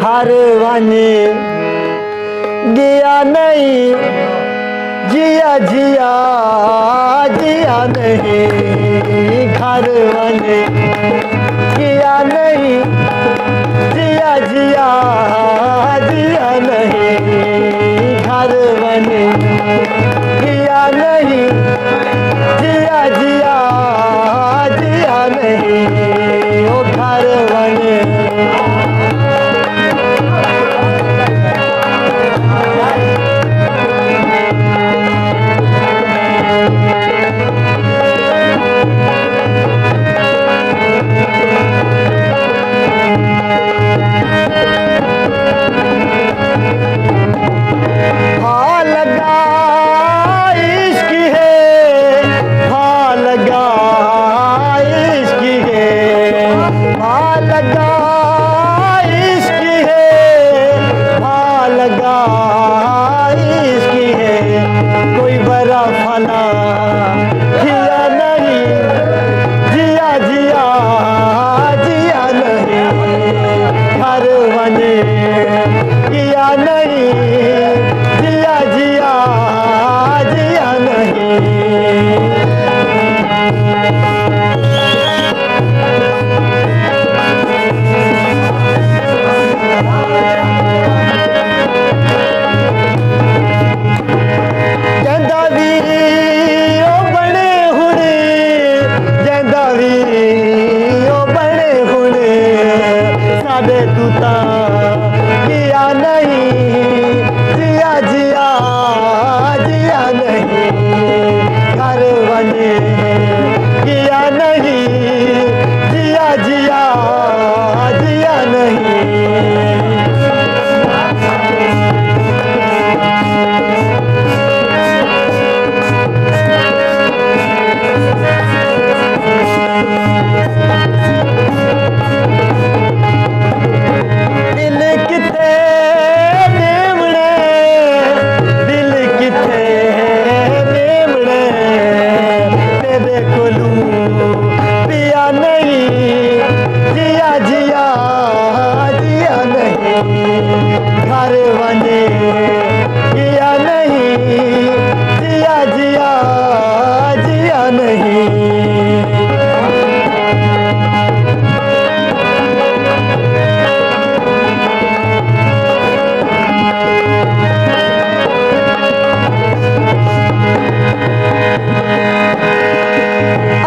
घर वने गया नहीं, जिया जिया जिया नहीं, घर वने गया नहीं, जिया जिया जिया नहीं, घर वने गया नहीं, जिया जिया जिया नहीं, ओ घर वने। कोई बड़ा फला जिया नहीं, जिया जिया जिया नहीं, घर वने किया नहीं, जिया जिया जिया नहीं। तूता किया नहीं, जिया जिया जिया नहीं, घर वने किया नहीं, जिया जिया जिया नहीं। घर वने किया नहीं, जिया जिया जिया नहीं।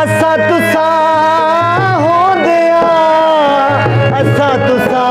असा तुसा हो दिया, असा तुसा